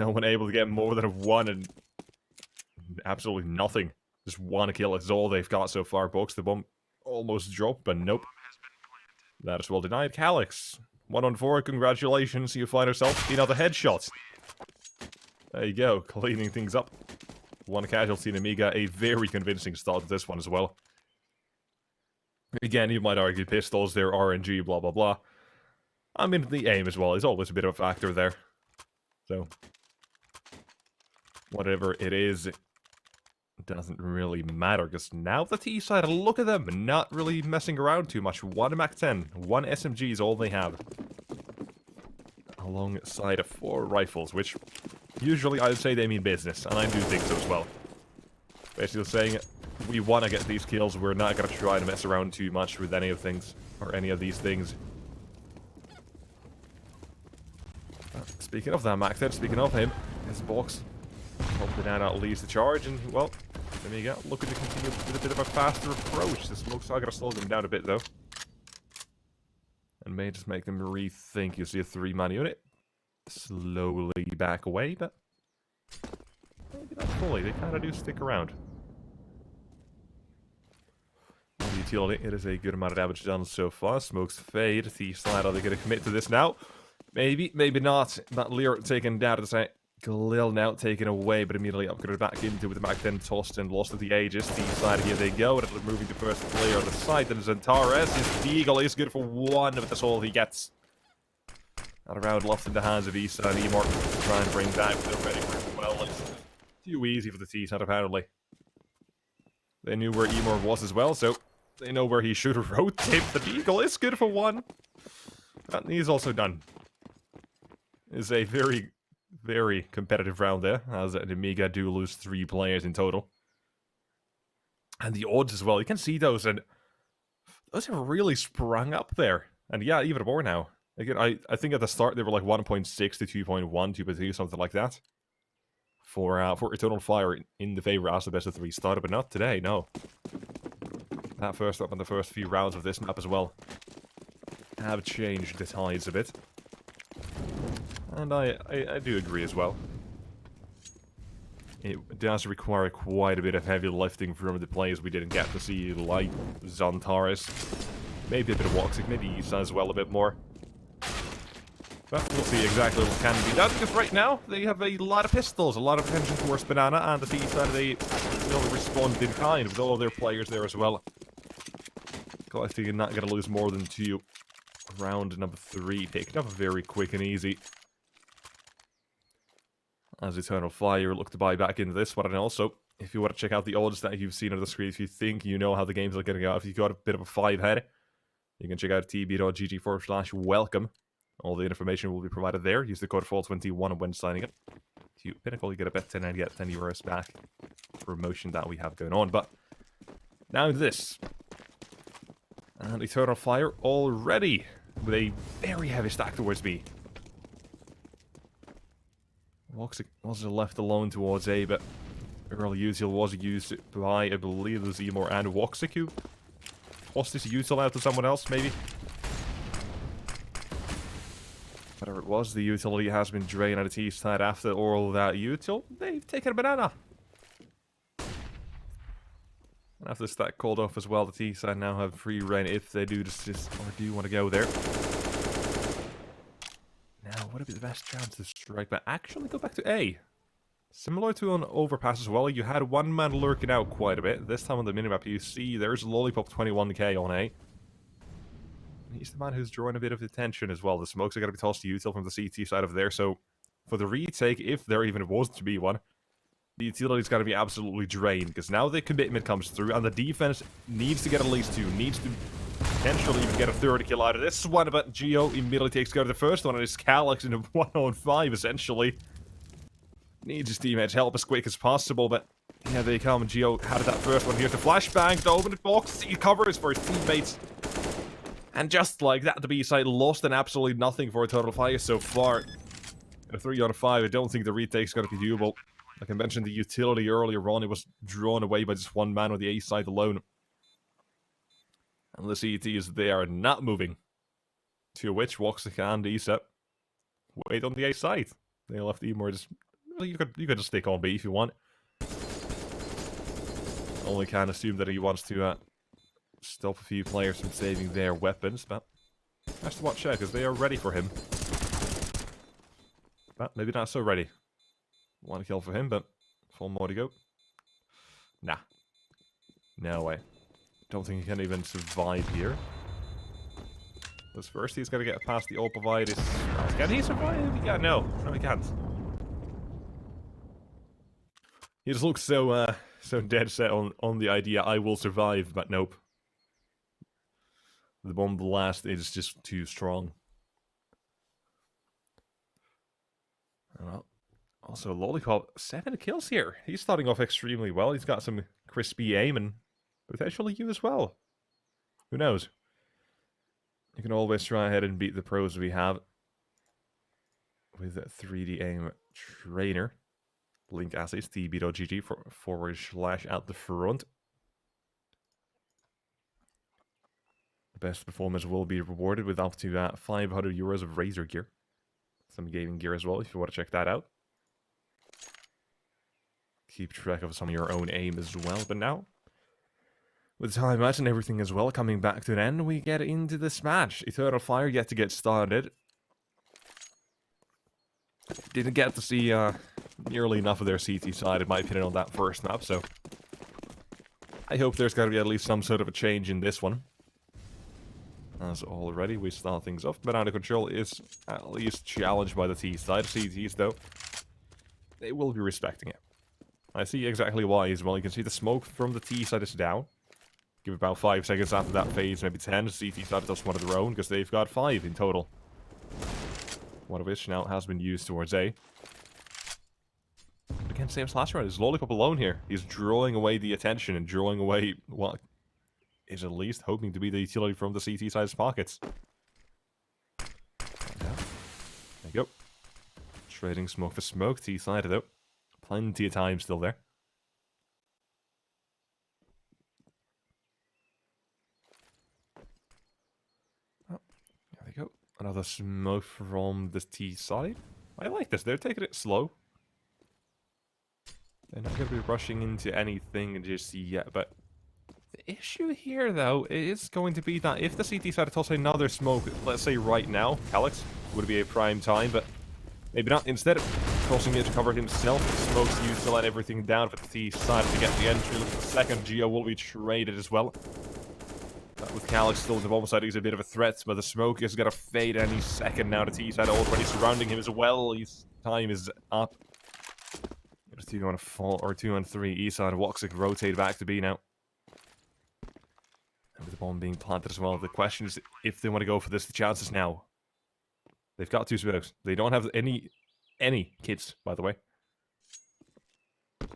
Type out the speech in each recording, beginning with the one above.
No one able to get more than a 1 and absolutely nothing. Just 1 kill is all they've got so far. Box the bomb almost dropped, but nope. That is well denied. Calyx, 1 on 4. Congratulations, you find yourself another headshot. There you go, cleaning things up. 1 casualty, Nemiga. A very convincing start to this one as well. Again, you might argue pistols, they're RNG, blah blah blah. I mean, the aim as well is always a bit of a factor there. So, whatever it is, it doesn't really matter, because now the T side, look at them, not really messing around too much. 1 MAC-10, 1 SMG is all they have. Alongside of 4 rifles, which usually I would say they mean business, and I do think so as well. Basically saying, we want to get these kills, we're not going to try to mess around too much with any of things, or any of these things. Speaking of that MAC-10, speaking of him, his box, hope the Nana leads the charge, and well, Nemiga looking to continue with a bit of a faster approach. The smoke's not going to slow them down a bit though. And may just make them rethink. You see a 3-man unit slowly back away, but maybe not fully. They kind of do stick around. The utility, it is a good amount of damage done so far. Smokes fade. The slide, are they going to commit to this now? Maybe, maybe not. That Lear taken down to the side. Galil now taken away, but immediately upgraded back into with the MAC-10 tossed and lost to the Aegis. The side, here they go. It'll moving the first player on the side. Then Zentares. His Eagle is good for 1, but that's all he gets. Not a round left in the hands of ISSA and IMORR. Trying to bring that, but they're ready for it. Well, it's too easy for the T-side, apparently. They knew where IMORR was as well, so they know where he should rotate. The Eagle is good for 1. But he's also done. It's a very competitive round there, as Nemiga do lose 3 players in total. And the odds as well, you can see those, and those have really sprung up there. And yeah, even more now. Again, I think at the start they were like 1.6 to 2.1, 2.2, something like that. For Eternal Fire in the favor as the best of 3 starter, but not today, no. That first up in the first few rounds of this map as well have changed the tides a bit. And I do agree as well. It does require quite a bit of heavy lifting from the players we didn't get to see, like Zentares. Maybe a bit of WOXİC, maybe ISSA as well a bit more. But we'll see exactly what can be done, because right now they have a lot of pistols, a lot of attention towards Banana, and the T side they will respond in kind with all of their players there as well. I think you're not going to lose more than 2. Round number 3, taken up very quick and easy. As Eternal Fire look to buy back into this one, and also, if you want to check out the odds that you've seen on the screen, if you think you know how the games are going to go, if you've got a bit of a 5 head, you can check out tb.gg/welcome. All the information will be provided there. Use the code FALL21 when signing up. To Pinnacle, you get a bet 10 and get 10 euros back. Promotion that we have going on. But now this. And Eternal Fire already with a very heavy stack towards B. WOXİC was left alone towards A, but early util was used by, I believe, the IMORR and WOXİC, who tossed this util out to someone else, maybe. Whatever it was, the utility has been drained on the T side after all that util. They've taken a banana. And after the stack called off as well, the T side now have free reign if they do just or do want to go there. Now, what would be the best chance to strike, but actually go back to A? Similar to an overpass as well, you had 1 man lurking out quite a bit. This time on the minimap, you see there's Lollipop 21k on A. He's the man who's drawing a bit of attention as well. The smokes are going to be tossed to util from the CT side of there, so for the retake, if there even was to be one, the utility's got to be absolutely drained, because now the commitment comes through, and the defense needs to get at least 2, needs to potentially even get a 3rd kill out of this one, but Geo immediately takes care of the first one, and it's Calyx in a 1-on-5, essentially. Needs his teammates' help as quick as possible, but here they come. Geo had that first one. Here's the flashbang, the open box, he covers for his teammates. And just like that, the B side lost and absolutely nothing for a total fire so far. In a 3-on-5, I don't think the retake's going to be doable. Like I mentioned, the utility earlier on, it was drawn away by just 1 man on the A side alone. And the CTs, they are not moving. To which WOXİC and ISSA wait on the A side. They left IMORR just you could just stick on B if you want. Only can assume that he wants to stop a few players from saving their weapons, but has to watch out because they are ready for him. But maybe not so ready. One kill for him, but 4 more to go. Nah. No way. Don't think he can even survive here. Because first he's got to get past the ult provided. Can he survive? Yeah, no. No, he can't. He just looks so dead set on the idea, I will survive, but nope. The bomb blast is just too strong. Well, also Lollipop, 7 kills here. He's starting off extremely well. He's got some crispy aim and potentially you as well. Who knows? You can always try ahead and beat the pros we have with a 3D aim trainer. Link assays, tb.gg / at the front. The best performance will be rewarded with up to 500 euros of Razor gear. Some gaming gear as well if you want to check that out. Keep track of some of your own aim as well, but now with time out and everything as well coming back to an end, we get into this match. Eternal Fire yet to get started. Didn't get to see nearly enough of their CT side, in my opinion, on that first map, so I hope there's got to be at least some sort of a change in this one. As already we start things off, but Banana Control is at least challenged by the T side. CTs, though, they will be respecting it. I see exactly why as well. You can see the smoke from the T side is down. Give about 5 seconds after that phase, maybe 10. CT side does one of their own, because they've got 5 in total. One of which now has been used towards A. But again, same as last round. Is Lollipop alone here? He's drawing away the attention and drawing away what is at least hoping to be the utility from the CT side's pockets. There you go. Trading smoke for smoke. T side though. Plenty of time still there. There we go. Another smoke from the T side. I like this. They're taking it slow. They're not going to be rushing into anything just yet, but the issue here, though, is going to be that if the CT side toss another smoke, let's say right now, Alex would be a prime time, but maybe not. Instead of tossing it to cover himself, the smoke's used to let everything down for the T side to get the entry. Look at the second Geo will be traded as well. With Calyx still on the bomb side, he's a bit of a threat, but the smoke is going to fade any second now. The T side already surrounding him as well. His time is up. 2 on 4 or 2 on 3. E side WOXİC rotate back to B now. And with the bomb being planted as well, the question is if they want to go for this. The chances now. They've got 2 smokes. They don't have any kits, by the way.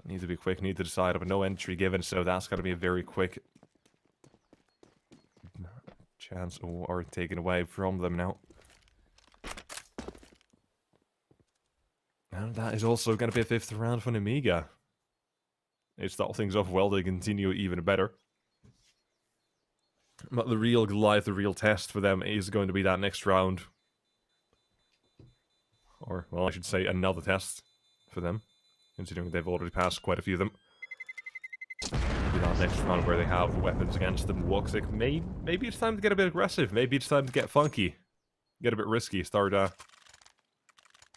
Need to be quick. Need to decide, but no entry given, so that's got to be a very quick chance or taken away from them now. And that is also going to be a 5th round for Nemiga. They start things off well, they continue even better. But the real Goliath, the real test for them is going to be that next round. Or, well, I should say another test for them, considering they've already passed quite a few of them. Maybe that next round where they have weapons against them. WOXİC, maybe it's time to get a bit aggressive. Maybe it's time to get funky. Get a bit risky. Start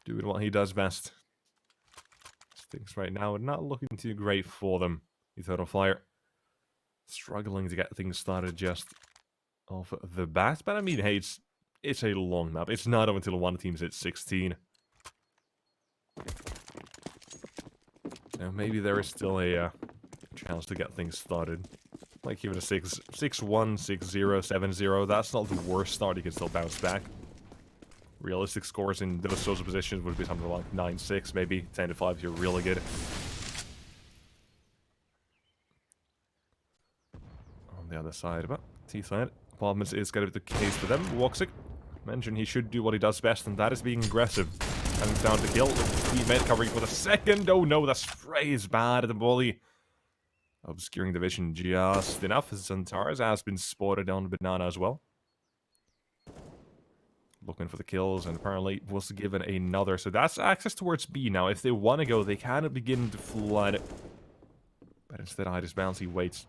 doing what he does best. Things right now are not looking too great for them. Eternal Fire struggling to get things started just off the bat. But I mean, hey, it's a long map. It's not until one team's at 16. Now maybe there is still a chance to get things started. Like even a 6-1, 6-0, 7-0. That's not the worst start. You can still bounce back. Realistic scores in those sorts of positions would be something like 9-6, maybe 10-5 if you're really good. On the other side, but T side, apartments is going to be the case for them. WOXİC mentioned he should do what he does best, and that is being aggressive. Having found the kill, teammate covering for the second. Oh no, the spray is bad at the volley. Obscuring the vision just enough. Zantares has been spotted on Banana as well. looking for the kills, and apparently was given another. So that's access towards B now. If they want to go, they can begin to flood. But instead, Ida's bouncy waits.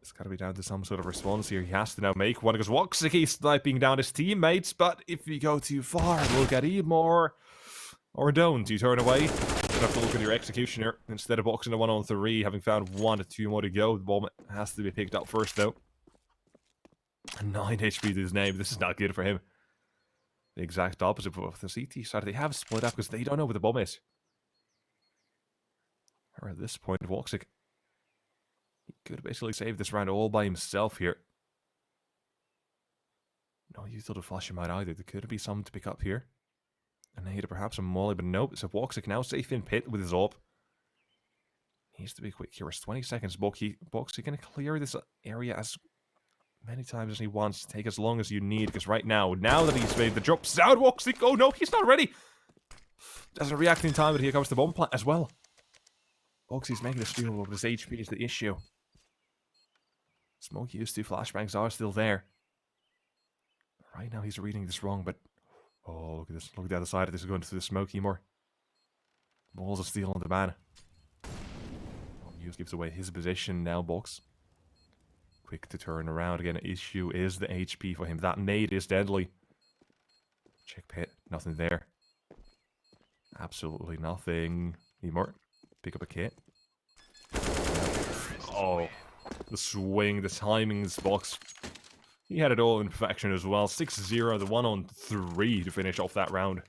It's got to be down to some sort of response here. He has to now make one because WOXİC sniping down his teammates. But if we go too far, we'll get IMORR. Or don't. You turn away. You have to look at your execution here. Instead of boxing a 1-on-3, having found 1 or 2 more to go. The bomb has to be picked up first, though. 9 HP to his name. This is not good for him. The exact opposite of the CT side. They have split up because they don't know where the bomb is. Or at this point, WOXİC, he could basically save this round all by himself here. No use to flush him out either. There could be something to pick up here. And Ada perhaps a molly, but nope. So WOXİC now safe in pit with his AWP. Needs to be quick here. It's 20 seconds. WOXİC going to clear this area as many times as he wants. Take as long as you need, because right now that he's made the jump down, WOXÍC, oh no, he's not ready. Doesn't react in time, but here comes the bomb plant as well. WOXÍC's making the steal, but his HP is the issue. Smoke used to, flashbangs are still there. Right now he's reading this wrong, but oh, look at this. Look at the other side of this. Is going to the smoke IMORR. Balls of steel on the man. Hughes gives away his position now, Box. Quick to turn around again. Issue is the HP for him. That nade is deadly. Check pit. Nothing there. Absolutely nothing. IMORR. Pick up a kit. Oh. The swing. The timing. This Box. He had it all in perfection as well. 6-0, the 1-on-3 to finish off that round.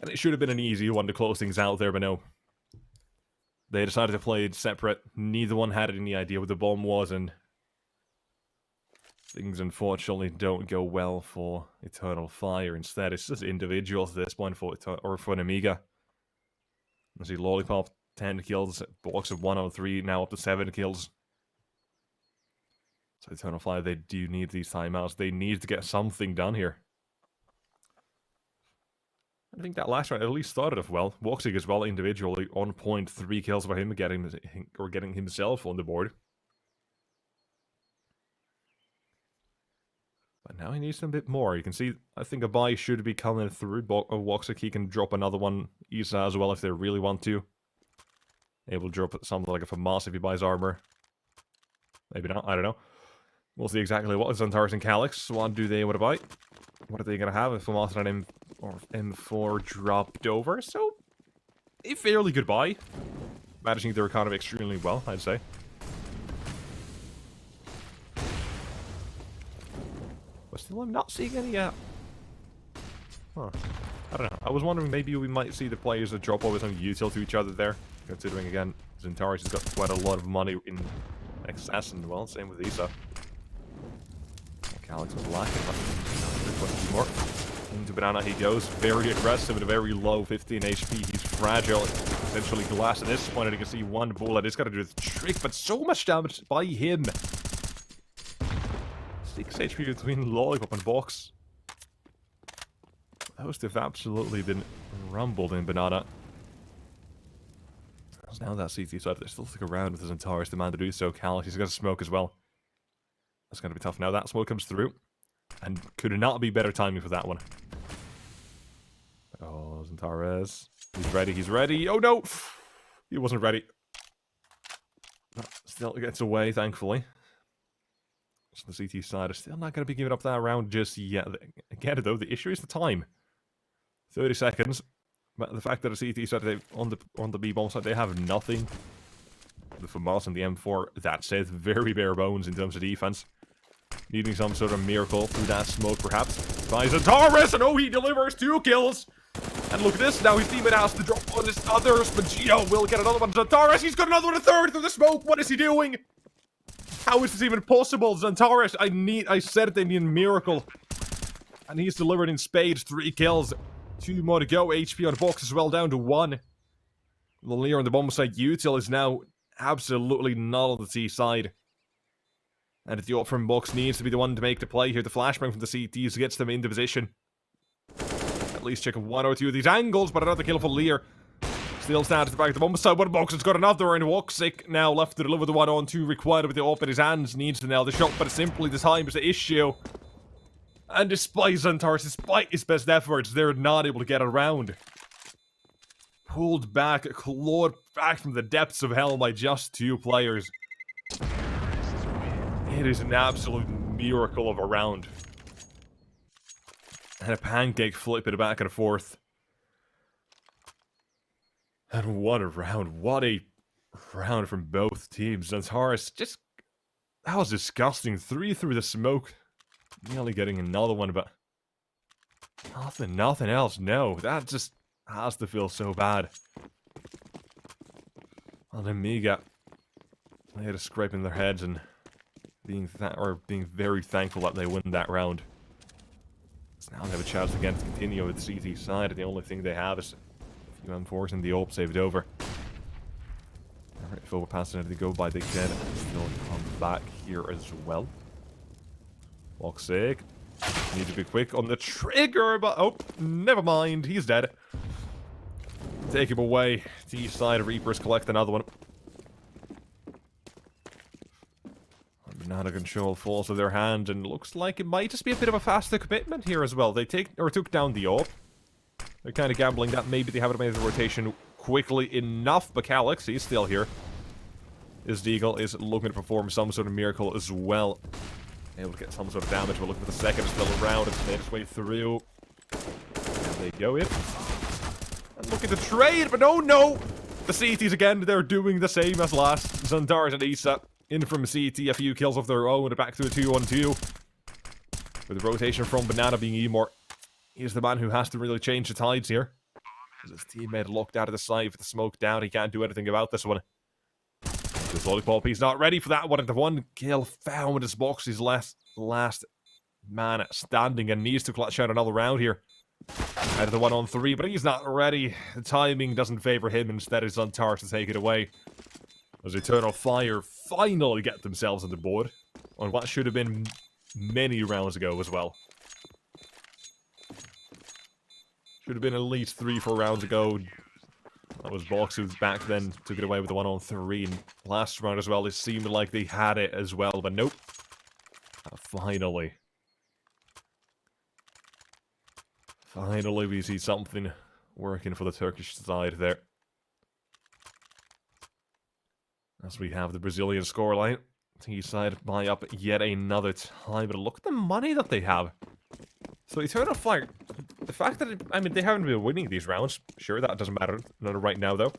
And it should have been an easy one to close things out there, but no. They decided to play it separate. Neither one had any idea what the bomb was, and things unfortunately don't go well for Eternal Fire. Instead, it's just individuals at this point for Nemiga. You see Lollipop, 10 kills, Box of 1-on-3, now up to 7 kills. So Eternal Fire, they do need these timeouts. They need to get something done here. I think that last round at least started off well. WOXÍC as well, individually, on point, 3 kills for him, getting himself on the board. But now he needs a bit more. You can see, I think a buy should be coming through. WOXÍC, he can drop another one. ISSA as well if they really want to. Able to drop something like a FAMAS if he buys armor. Maybe not, I don't know. We'll see exactly what is Antares and Calyx. What do they want to buy? What are they going to have if FAMAS and M4 dropped over? So, a fairly good buy. Managing their economy extremely well, I'd say. But still, I'm not seeing any yet. Huh. I don't know. I was wondering maybe we might see the players that drop over some util to each other there. Considering, again, Antares has got quite a lot of money in excess, and well, same with ISSA. Calyx was lacking, but more. Into Banana he goes, very aggressive at a very low 15 HP. He's fragile, essentially glass at this point, and you can see one bullet. It's got to do the trick, but so much damage by him. 6 HP between Lollipop and Box. Those have absolutely been rumbled in Banana. Now that CT side, they still stick around with his Antares demand to do so. Calyx, he's got to smoke as well. That's going to be tough. Now that smoke comes through. And could not be better timing for that one. Oh, Antares. He's ready, he's ready. Oh no! He wasn't ready. But still gets away, thankfully. So the CT side is still not going to be giving up that round just yet. Again, though, the issue is the time. 30 seconds. But the fact that the CT side, on the B-bomb side, they have nothing. The FAMAS and the M4, that's it. Very bare bones in terms of defense. Needing some sort of miracle through that smoke, perhaps. Buys Antares, and oh, he delivers 2 kills. And look at this, now his teammate has to drop on his others, but Gio will get another one. Antares, he's got another one, a third through the smoke. What is he doing? How is this even possible? Antares, I said they need a miracle. And he's delivered in spades, 3 kills. 2 more to go. HP on the Box as well, down to 1. The Lear on the bomb side, util is now absolutely not on the T side. And the AWP from Box needs to be the one to make the play here. The flashbang from the CTs gets them into position. At least check 1 or 2 of these angles, but another kill for Lear. Still stands at the back of the bomb side. One Box has got another, and WOXÍC now left to deliver the 1-on-2 required with the AWP in his hands. Needs to nail the shot, but simply the time is the issue. And despite Xantares, despite his best efforts, they're not able to get around. Pulled back, clawed back from the depths of hell by just 2 players. It is an absolute miracle of a round. And a pancake flip it back and forth. And what a round. What a round from both teams. Xantares just... That was disgusting. 3 through the smoke. Nearly getting another one, but... Nothing else. No, that just has to feel so bad. Well, Nemiga, they had a scrape in their heads and being very thankful that they win that round. So now they have a chance again to continue with the CT side, and the only thing they have is a few M4s and the AWP saved over. If overpassing it to go by, they can still come back here as well. WOXİC need to be quick on the trigger, but oh, never mind, he's dead. Take him away. T side Reapers collect another one. Banana control falls to their hand, and looks like it might just be a bit of a faster commitment here as well. They took down the AWP. They're kind of gambling that maybe they haven't made the rotation quickly enough, but Calyx, he's still here. His Deagle is looking to perform some sort of miracle as well. Able to get some sort of damage. We're looking for the second still around. It's made its way through. There they go in. And looking to trade, but oh no! The CTs again, they're doing the same as last. Xantares and ISSA in from CT, a few kills of their own, back to a 2-on-2. With the rotation from Banana being IMORR. He's the man who has to really change the tides here. His teammate locked out of the side with the smoke down. He can't do anything about this one. This lollipop, he's not ready for that one. And the 1 kill found with his box, his last man standing, and needs to clutch out another round here. Out of the 1-on-3, but he's not ready. The timing doesn't favor him. Instead, it's Xantares to take it away. As Eternal Fire finally get themselves on the board on what should have been many rounds ago as well. Should have been at least 3-4 rounds ago. That was Box who back then took it away with the 1-on-3. And last round as well, it seemed like they had it as well, but nope. Finally. Finally, we see something working for the Turkish side there. As we have the Brazilian scoreline. T side buy up yet another time, but look at the money that they have. So Eternal Fire, the fact that, I mean, they haven't been winning these rounds. Sure, that doesn't matter right now, though.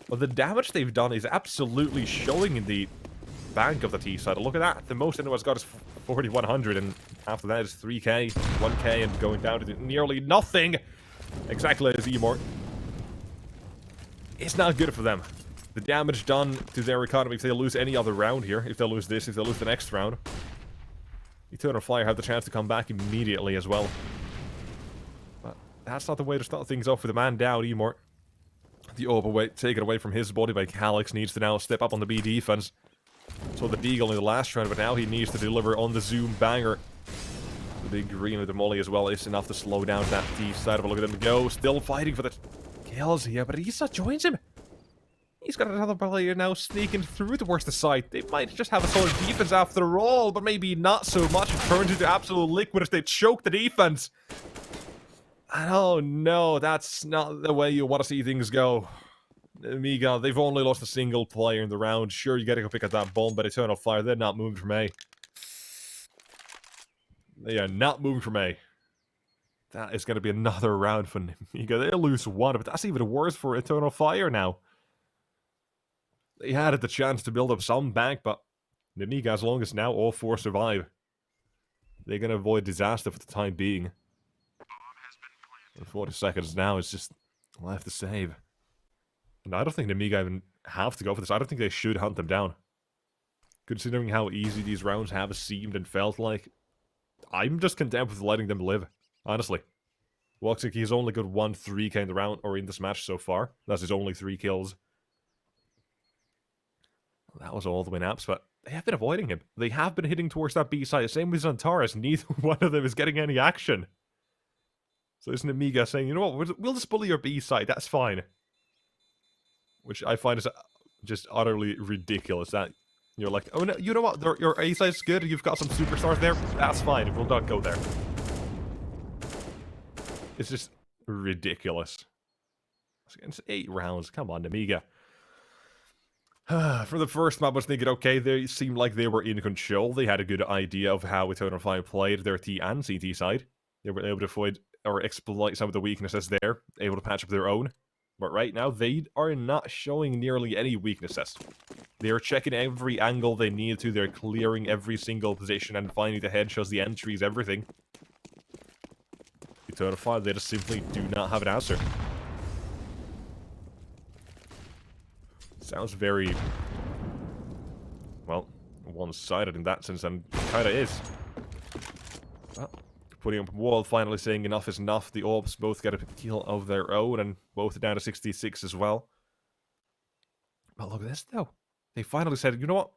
But the damage they've done is absolutely showing in the bank of the T side. Look at that. The most anyone's got is 4,100, and after that is 3k, 1k, and going down to nearly nothing. Exactly as IMORR. It's not good for them. The damage done to their economy, if they lose any other round here, if they lose this, if they lose the next round, Eternal Fire have the chance to come back immediately as well. But that's not the way to start things off with a man down, IMORR. The overweight taken away from his body by Calyx needs to now step up on the B defense. So the Deagle in the last round, but now he needs to deliver on the Zoom banger. The big green with the molly as well is enough to slow down that D side. But look at him go, still fighting for the kills here, but ISSA joins him. He's got another player now sneaking through towards the side. They might just have a solid defense after all, but maybe not so much. It turns into absolute liquid as they choke the defense. And oh no, that's not the way you want to see things go. Nemiga, they've only lost a single player in the round. Sure, you gotta go pick up that bomb, but Eternal Fire, they're not moving from A. They are not moving from A. That is going to be another round for Nemiga. They lose 1, but that's even worse for Eternal Fire now. They had the chance to build up some bank, but Nemiga, as long as now all 4 survive, they're going to avoid disaster for the time being. 40 seconds now is just left to save. And I don't think Nemiga even have to go for this. I don't think they should hunt them down. Considering how easy these rounds have seemed and felt like, I'm just content with letting them live, honestly. WOXİC, he's only got 1 3k in the round, or in this match so far. That's his only 3 kills. That was all the win-ups, but they have been avoiding him. They have been hitting towards that B side. Same with Xantares. Neither one of them is getting any action. So it's Nemiga saying, you know what, we'll just bully your B side. That's fine. Which I find is just utterly ridiculous. That you're like, oh no, you know what, your A side's good. You've got some superstars there. That's fine. We'll not go there. It's just ridiculous. It's 8 rounds. Come on, Nemiga. For the first map, I was thinking, okay, they seemed like they were in control. They had a good idea of how Eternal Fire played their T and CT side. They were able to avoid or exploit some of the weaknesses there, able to patch up their own. But right now, they are not showing nearly any weaknesses. They are checking every angle they need to. They're clearing every single position and finding the headshots, the entries, everything. Eternal Fire, they just simply do not have an answer. Sounds very, well, one-sided in that sense, and it kind of is. Well, putting up a wall, finally saying enough is enough. The Orbs both get a kill of their own, and both down to 66 as well. But look at this, though. They finally said, you know what?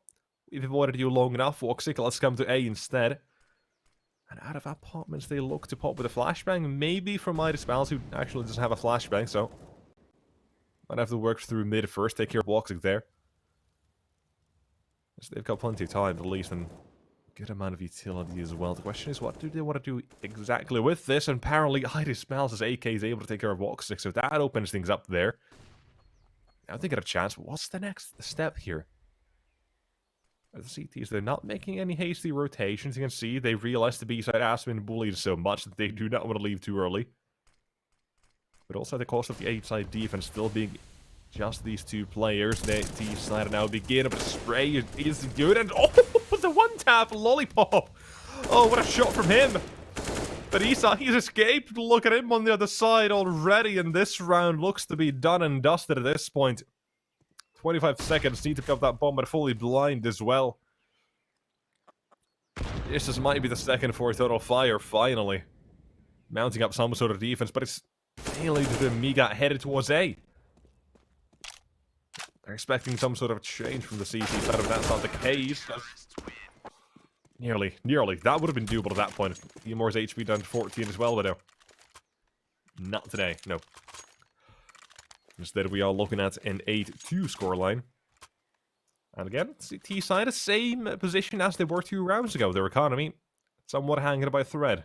We've avoided you long enough, WOXİC, let's come to A instead. And out of apartments, they look to pop with a flashbang. Maybe from imoRR, who actually doesn't have a flashbang, so might have to work through mid first, take care of WOXÍC there. So they've got plenty of time, at least, and good amount of utility as well. The question is, what do they want to do exactly with this? And apparently, imoRR's AK is able to take care of WOXÍC, so that opens things up there. Now they get a chance. What's the next step here? The CTs, they're not making any hasty rotations. You can see they realize the B side has been bullied so much that they do not want to leave too early. But also the cost of the A side defense still being just these two players. The T side now begin, but spray is good, and oh, the one tap lollipop. Oh, what a shot from him. But ISSA, he's escaped. Look at him on the other side already, and this round looks to be done and dusted at this point. 25 seconds, need to pick up that bomb, but fully blind as well. This might be the second for Eternal Fire, finally. Mounting up some sort of defense, but it's mainly to the Nemiga headed towards A. They're expecting some sort of change from the CT side, but that's not the case. Nearly. That would have been doable at that point. IMORR's HP down to 14 as well, but no. Not today, no. Instead, we are looking at an 8-2 scoreline. And again, CT side, the same position as they were 2 rounds ago. Their economy, somewhat hanging by a thread.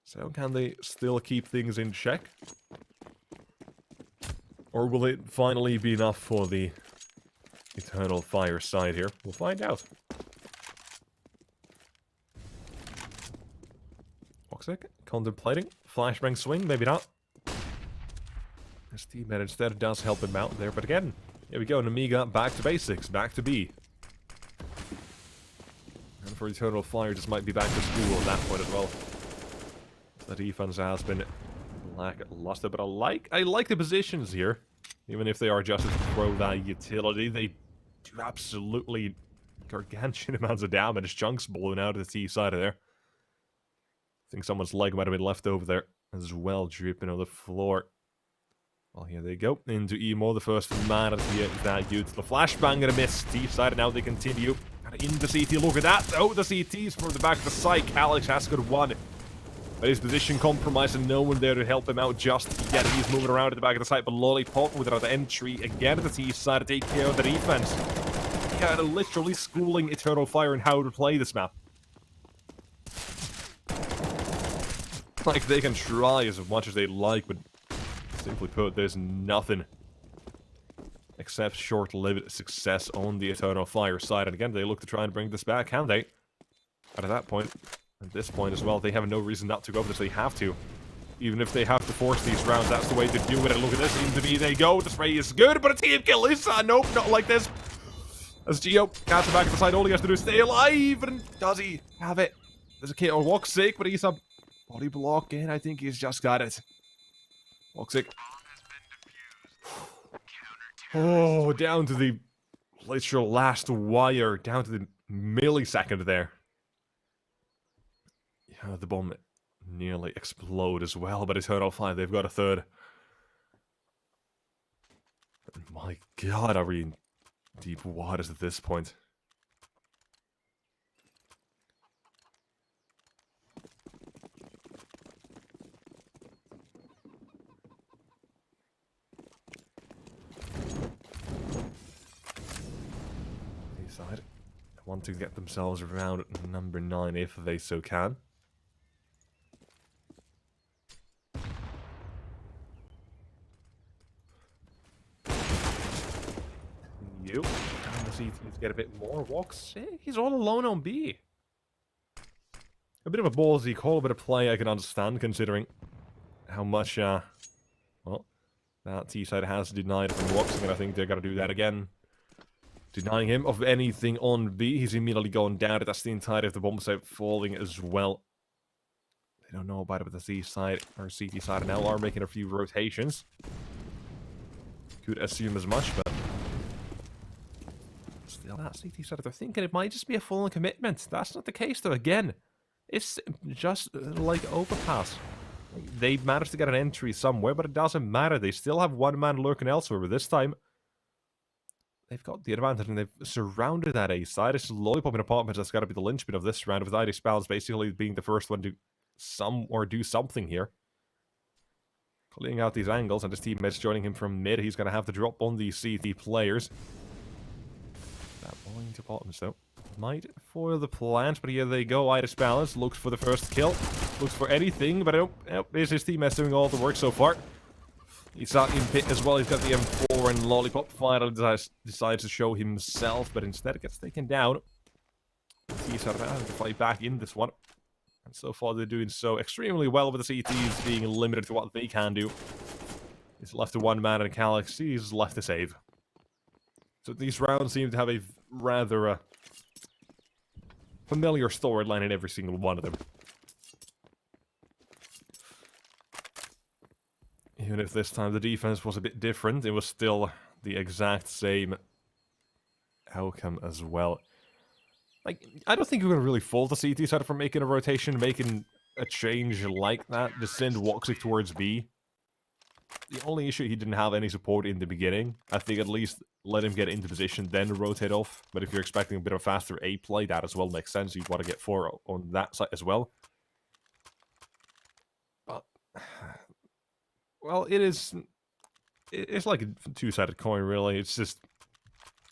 So, can they still keep things in check? Or will it finally be enough for the Eternal Fire side here? We'll find out. WOXÍC contemplating. Flashbang swing, maybe not. His teammate instead does help him out there, but again, here we go. Nemiga back to basics, back to B. And for Eternal Fire, just might be back to school at that point as well. The defense has been lackluster, but I like the positions here. Even if they are just to throw that utility, they do absolutely gargantuan amounts of damage. Chunks blown out of the T side of there. I think someone's leg might have been left over there as well, dripping on the floor. Well, here they go. Into IMORR, the first man of that youth. The flashbang and a miss. T side, and now they continue. And into CT, look at that. Oh, the CT's from the back of the side. Alex has got one. But his position compromised and no one there to help him out just yet. He's moving around at the back of the site, but Lollipop with another entry again at the T side to take care of the defense. Yeah, literally schooling Eternal Fire in how to play this map. Like, they can try as much as they like, but simply put, there's nothing except short-lived success on the Eternal Fire side. And again, they look to try and bring this back, can they? And at that point, at this point as well, they have no reason not to go for this. They have to. Even if they have to force these rounds, that's the way to do it. And look at this, into B they go. The spray is good, but a team kill is nope, not like this. As Geo gets the back of the side, all he has to do is stay alive. And does he have it? There's a kill on WOXÍC, but he's a body block in. I think he's just got it. WOXÍC. Oh, down to the literal last wire, down to the millisecond there. Yeah, the bomb nearly explode as well, but Eternal Fire, they've got a third. But my god, are we in deep waters at this point? Side want to get themselves around number 9 if they so can. do. And the CTs get a bit more. WOXIC, he's all alone on B. A bit of a ballsy call, but a play I can understand, considering how much, well, that T-side has denied from WOXIC, and I think they're going to do that again. Denying him of anything on B. He's immediately going down. That's the entirety of the bomb site falling as well. They don't know about it, but the C side, or CT side now are making a few rotations. Could assume as much, but still, that CT side, they're thinking it might just be a full commitment. That's not the case, though. Again, it's just like overpass. They managed to get an entry somewhere, but it doesn't matter. They still have one man lurking elsewhere, but this time they've got the advantage, and they've surrounded that A side. It's Lollipop in Apartments that's got to be the linchpin of this round, with ID Spells basically being the first one to do something here. Clearing out these angles, and his teammates joining him from mid. He's going to have to drop on these CT players. That bowling to Apartments, though, might foil the plans, but here they go. ID Spells looks for the first kill. Looks for anything, but there's his teammates doing all the work so far. He's out in pit as well. He's got the M4, and Lollipop finally decides to show himself, but instead gets taken down. He's having to fight back in this one. And so far they're doing so extremely well, with the CTs being limited to what they can do. He's left to one man, and Galaxy's left to save. So these rounds seem to have a rather familiar storyline in every single one of them. Even if this time the defense was a bit different, it was still the exact same outcome as well. Like, I don't think you're going to really fault the CT side for making a rotation, making a change like that, to send WOXIC towards B. The only issue, he didn't have any support in the beginning. I think at least let him get into position, then rotate off. But if you're expecting a bit of a faster A play, that as well makes sense. You'd want to get 4 on that side as well. But, well, it's like a two-sided coin, really. It's just,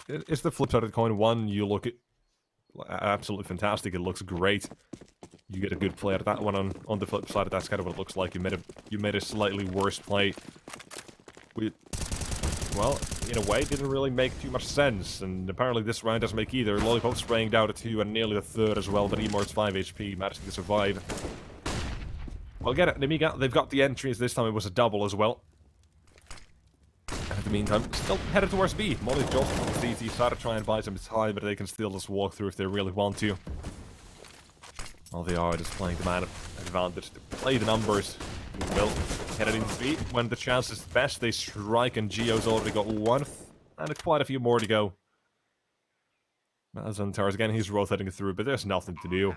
it's the flip side of the coin. One, you look at absolutely fantastic. It looks great. You get a good play out of that one. On the flip side, that's kind of what it looks like. You made a slightly worse play. Well, in a way, didn't really make too much sense. And apparently this round doesn't make either. Lollipop spraying down to 2 and nearly the third as well. But IMORR's 5 HP, managing to survive. Well, get it, Nemiga. They've got the entries. This time it was a double as well. And in the meantime, still headed towards B. Molly just on the CT side to try and buy some time, but they can still just walk through if they really want to. Well, they are just playing the man advantage to play the numbers. Will headed into B. When the chance is best, they strike, and Geo's already got 1, and quite a few more to go. Azantar's again, he's rotating through, but there's nothing to do.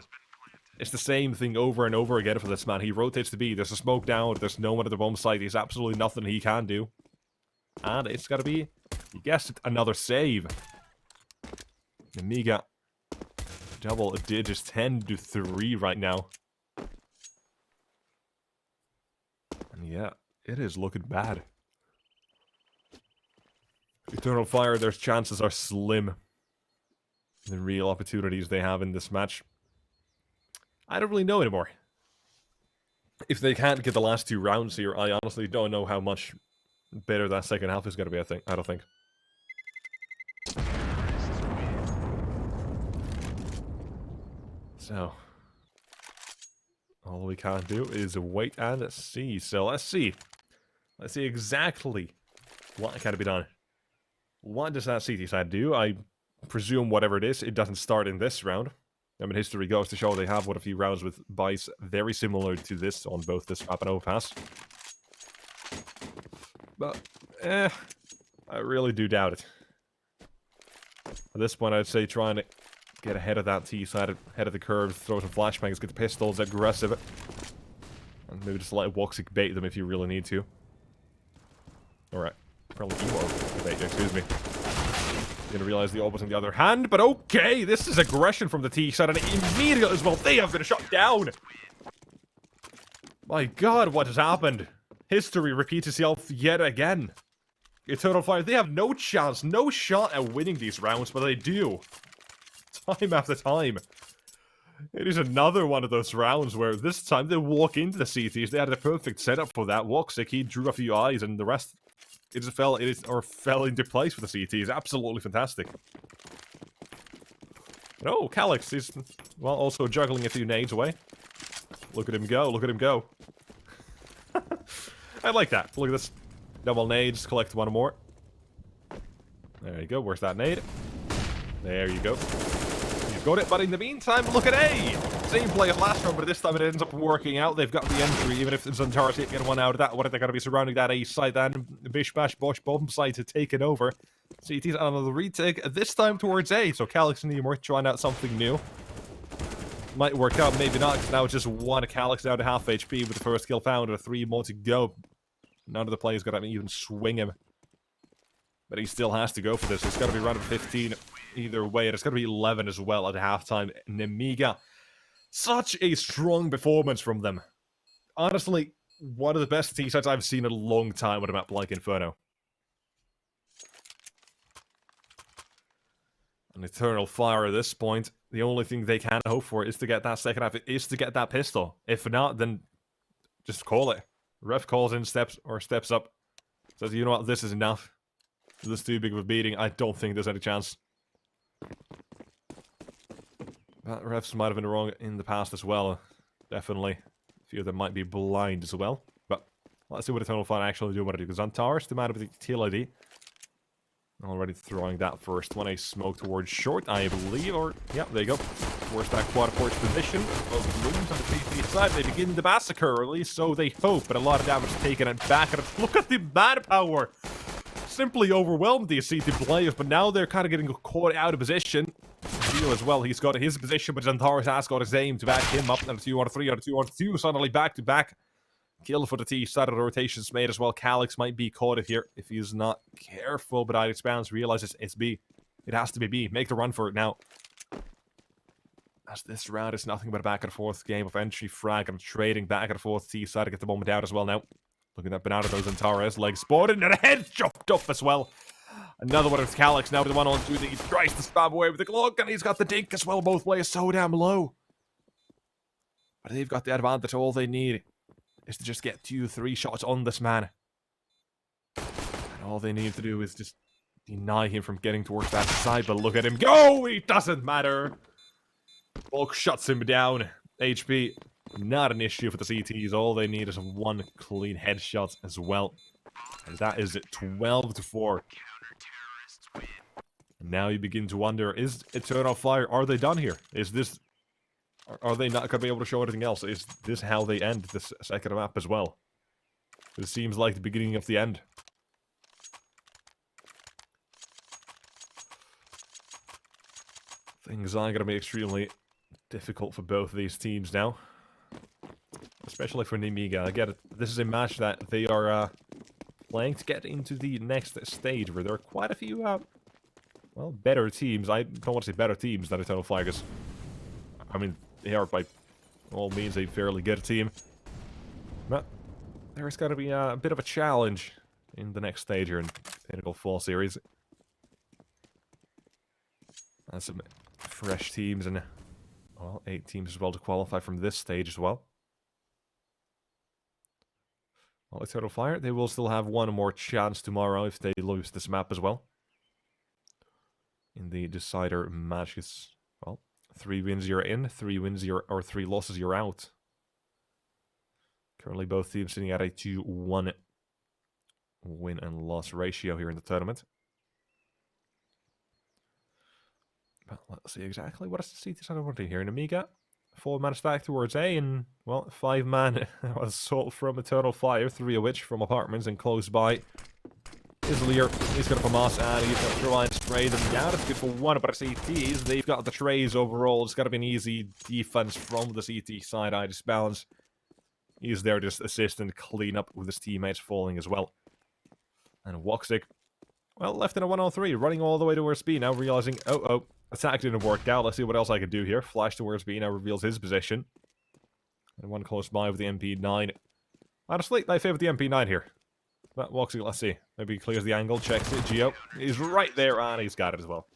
It's the same thing over and over again for this man. He rotates to B. There's a smoke down. There's no one at the bomb site. There's absolutely nothing he can do. And it's got to be, you guessed it, another save. Nemiga, double digits, 10-3 right now. And yeah, it is looking bad. Eternal Fire, their chances are slim. The real opportunities they have in this match, I don't really know anymore. If they can't get the last 2 rounds here, I honestly don't know how much better that second half is going to be, I don't think. So, all we can do is wait and see. So, let's see. Let's see exactly what can be done. What does that CT side do? I presume whatever it is, it doesn't start in this round. I mean, history goes to show they have a few rounds with buys very similar to this on both this map and Overpass. But, I really do doubt it. At this point, I'd say trying to get ahead of that T side, ahead of the curve, throw some flashbangs, get the pistols, aggressive. And maybe just let WOXIC bait them if you really need to. Alright. Probably IMORR bait, excuse me. Didn't realize the orb was on the other hand, but okay! This is aggression from the T side, and immediately as well, they have been shot down! My god, what has happened? History repeats itself yet again. Eternal Fire, they have no chance, no shot at winning these rounds, but they do. Time after time. It is another one of those rounds where this time they walk into the CTs. They had the perfect setup for that. WOXIC, he drew a few eyes, and the rest just fell into place for the CT. It's absolutely fantastic. Oh, Calyx is, well, also juggling a few nades away. Look at him go, look at him go. I like that. Look at this. Double nades, collect one more. There you go, where's that nade? There you go. He's got it, but in the meantime, look at A! Same play as last round, but this time it ends up working out. They've got the entry, even if Xantaras can't get one out of that. What are they going to be surrounding that A side then? Bish Bash Bosh Bomb side to take it over. CT's on another retake, this time towards A. So Calyx and IMORR trying out something new. Might work out, maybe not, because now it's just one Calyx down to half HP with the first kill found and 3 more to go. None of the players got to even swing him. But he still has to go for this. It's got to be round of 15 either way. And it's got to be 11 as well at halftime. Nemiga. Such a strong performance from them. Honestly, one of the best T-sets I've seen in a long time with a map like Inferno. An Eternal Fire at this point. The only thing they can hope for is to get that second half, is to get that pistol. If not, then just call it. Ref calls in, steps up. Says, you know what, this is enough. This is too big of a beating. I don't think there's any chance. But refs might have been wrong in the past as well. Definitely. A few of them might be blind as well. But let's see what Eternal Fire actually do. What it do. Xantaras, the man with the TLID. Already throwing that first one. A smoke towards short, I believe. Or, yeah, there you go. Towards that quad porch position. Both moves on the CT side. They begin the massacre, or at least so they hope. But a lot of damage taken and back. And look at the manpower! Simply overwhelmed these CT players. But now they're kind of getting caught out of position. Geo as well. He's got his position, but Xantaras has got his aim to back him up. And a 2-on-3 on a 2-on-2. Suddenly back to back. Kill for the T side of the rotations made as well. Calyx might be caught here if he's not careful, but Irish Bounce realizes it's B. It has to be B. Make the run for it now. As this round is nothing but a back and forth game of entry, frag, and trading back and forth. T side to get the moment out as well now. Looking at Bernardo Xantaras, leg spotted, and a head chopped off as well. Another one of Calyx now with the 1-on-2 that he tries to spam away with the Glock, and he's got the dink as well. Both players so damn low. But they've got the advantage. All they need is to just get 2-3 shots on this man. And all they need to do is just deny him from getting towards that side. But look at him go! It doesn't matter. Bulk shuts him down. HP, not an issue for the CTs. All they need is one clean headshot as well. And that is it, 12-4. And now you begin to wonder, is Eternal Fire, are they done here? Is this... Are they not going to be able to show anything else? Is this how they end this second map as well? It seems like the beginning of the end. Things are going to be extremely difficult for both of these teams now. Especially for Nemiga. I get it. This is a match that they are playing to get into the next stage where there are quite a few, well, better teams. I don't want to say better teams than Eternal Fire, because, I mean, they are by all means a fairly good team. But there's got to be a bit of a challenge in the next stage here in Pinnacle Fall Series. That's some fresh teams and, well, 8 teams as well to qualify from this stage as well. Well, Eternal Fire, they will still have one more chance tomorrow if they lose this map as well. In the decider matches, well, 3 wins you're in, 3 wins you're, or 3 losses you're out. Currently both teams sitting at a 2-1 win and loss ratio here in the tournament. But let's see exactly what is the CT side here. Nemiga, 4-man stack towards A, and, well, 5-man assault from Eternal Fire, 3 of which from apartments, and close by is Lear. He's got a FAMAS, and he's going to try and spray them down. It's good for one, but CTs, they've got the trays overall. It's got to be an easy defense from the CT side. I just balance. He's there to just assist and clean up with his teammates falling as well. And WOXİC, well, left in a 1-on-3, running all the way towards B, now realizing, oh, attack didn't work out. Let's see what else I can do here. Flash towards B, now reveals his position. And one close by with the MP9. Honestly, I favor the MP9 here. But WOXÍC, let's see. Maybe he clears the angle, checks it. Geo, he's right there, and he's got it as well.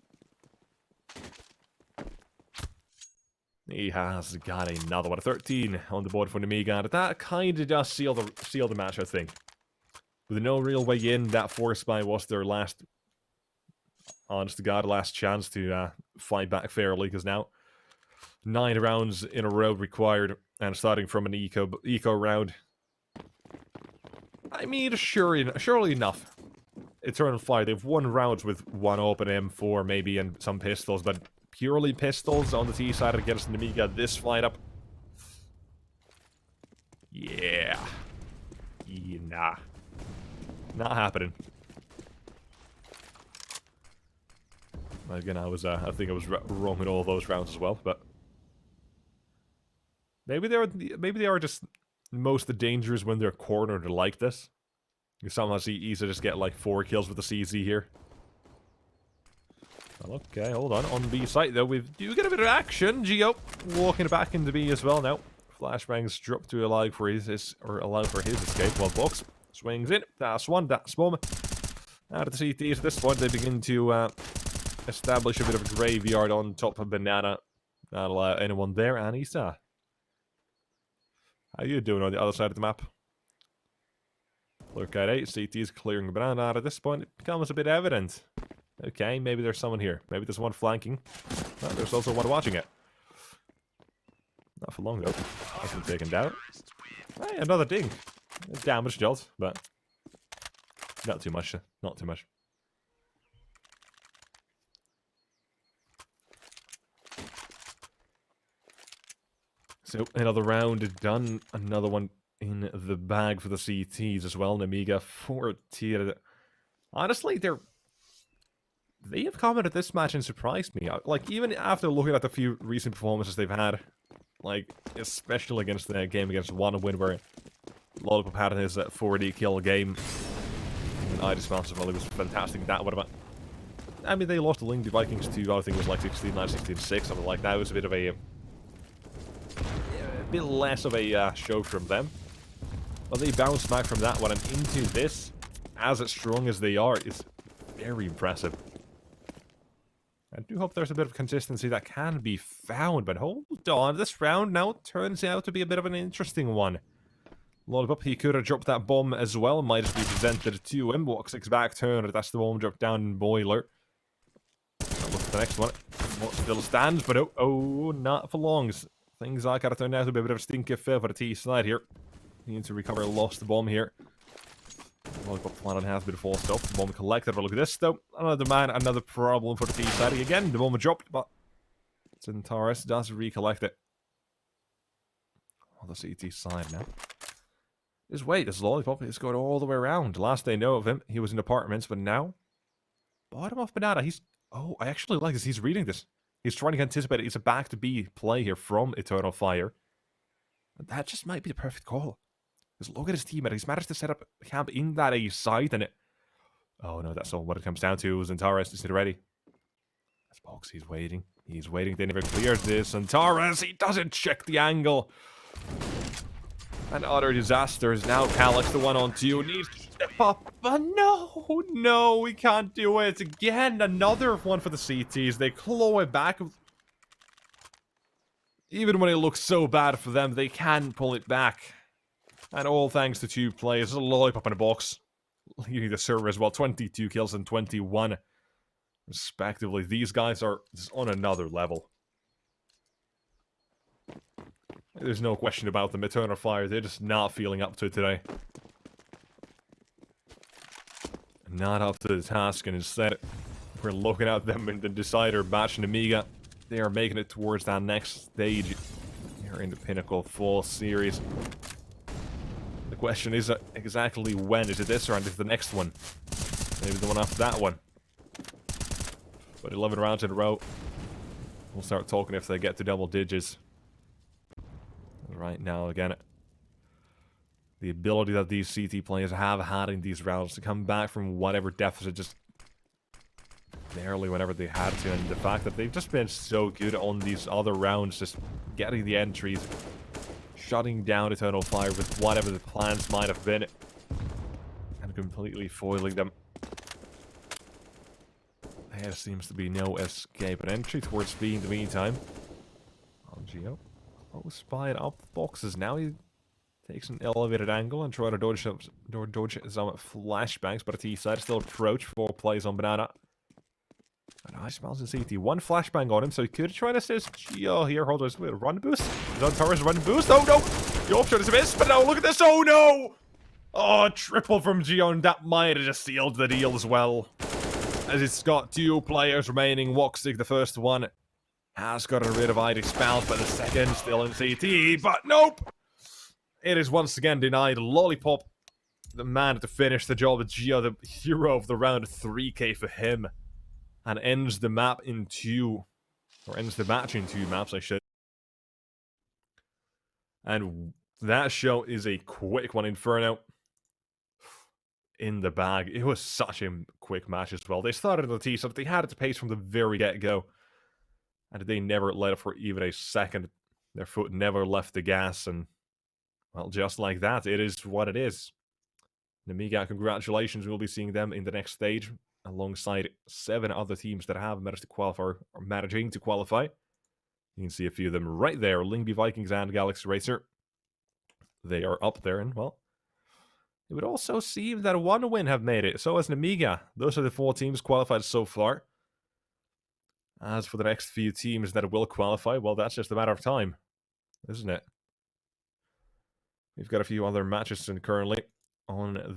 He has got another one. 13 on the board for Nemiga, and that kind of does seal the match, I think. With no real way in, that force buy was their last, honest to God, last chance to fight back fairly, because now 9 rounds in a row required, and starting from an eco round. I mean, surely enough. Eternal Fire, they've won rounds with one open M4 maybe and some pistols, but purely pistols on the T side against Nemiga this fight up. Yeah. Nah. Not happening. Again, I think I was wrong in all those rounds as well, but maybe they are just most dangerous when they're cornered like this. You somehow see Issa just get like 4 kills with the CZ here. Well, okay, hold on. On B site though, we do get a bit of action. Geo walking back into B as well now. Flashbangs drop to allow for his escape while Box swings in. That's one, that's bomb. Out of the CTs at this point, they begin to establish a bit of a graveyard on top of Banana. Not allow anyone there, and Issa. How you doing on the other side of the map? Look at 8, CT's clearing Banana out at this point. It becomes a bit evident. Okay, maybe there's someone here. Maybe there's one flanking. Well, there's also one watching it. Not for long though. That's been taken down. Hey, another ding. Damage dealt, but not too much. Not too much. So another round done. Another one in the bag for the CTs as well. Nemiga 4 tier. Honestly, they have commented this match and surprised me. Like, even after looking at the few recent performances they've had, like, especially against the Gameagents 1 win where Lollipop had his 40 kill game. And I dismounted as well, it was fantastic. That one about. I mean, they lost the Link to Vikings to, I think it was like 16-9, 16-6, something like that. It was a bit of a bit less of a show from them. But they bounced back from that one and into this, as strong as they are, is very impressive. I do hope there's a bit of consistency that can be found, but hold on, this round now turns out to be a bit of an interesting one. Lollipop, he could have dropped that bomb as well, might just be presented to him. WOXIC's back turn, that's the bomb drop down in Boiler. I'll look at the next one. What still stands, but oh, not for long. Things like that turned out to be a bit of a stinky fail for the T side here. Need to recover a lost bomb here. Lollipop plan has been forced off. The bomb collected, but look at this though. Another man, another problem for the T side. Again, the bomb dropped, but Centaurus does recollect it. On the CT side now. Just wait, this Lollipop is going all the way around. Last they know of him, he was in apartments, but now bottom of Banana. He's I actually like this. He's reading this. He's trying to anticipate it. It's a back to B play here from Eternal Fire. And that just might be the perfect call. Because look at his teammate. He's managed to set up camp in that A side, and it. Oh no, that's all what it comes down to. Centaurus is ready. That's Box. He's waiting. He's waiting. They never clears this. Centaurus, he doesn't check the angle. And utter disasters. Now Calyx, the 1-on-2, needs to step up. But no, we can't do it. Again, another one for the CTs. They claw it back. Even when it looks so bad for them, they can pull it back. And all thanks to 2 players. A Lollipop in a Box. Leading the server as well. 22 kills and 21. Respectively. These guys are just on another level. There's no question about them. Eternal Fire, they're just not feeling up to it today. Not up to the task, and instead, we're looking at them in the Decider match. Nemiga, they are making it towards that next stage here in the Pinnacle Fall Series. The question is exactly when. Is it this or is it the next one? Maybe the one after that one. But 11 rounds in a row. We'll start talking if they get to double digits. Right now, again, the ability that these CT players have had in these rounds to come back from whatever deficit just barely whenever they had to, and the fact that they've just been so good on these other rounds, just getting the entries, shutting down Eternal Fire with whatever the plans might have been, and completely foiling them. There seems to be no escape. An entry towards B in the meantime. On Geo. Oh, spying up boxes now. He Takes an elevated angle and try to dodge some flashbangs, but T-side still approach. 4 plays on Banana. And I smells in CT. 1 flashbang on him, so he could try to assist Geo here. Hold on, a run boost. Is on Torres run boost? Oh no! The option is a miss, but now look at this. Oh no! Oh, triple from Geo, and that might have just sealed the deal as well. As it's got 2 players remaining. WOXİC, the first one, has gotten rid of ID Spells, but the second still in CT. But nope! It is once again denied. Lollipop, the man to finish the job. Geo, the hero of the round. 3k for him. And ends the map in 2. Or ends the match in 2 maps, I should. And that show is a quick one. Inferno in the bag. It was such a quick match as well. They started on the tee, so they had it to pace from the very get-go. And they never let it for even a second. Their foot never left the gas, and well, just like that, it is what it is. Nemiga, congratulations. We'll be seeing them in the next stage, alongside 7 other teams that have managed to qualify, or managing to qualify. You can see a few of them right there. Lingby Vikings and Galaxy Racer. They are up there, and well, it would also seem that 1 win have made it. So has Nemiga. Those are the 4 teams qualified so far. As for the next few teams that will qualify, well, that's just a matter of time, isn't it? We've got a few other matches currently on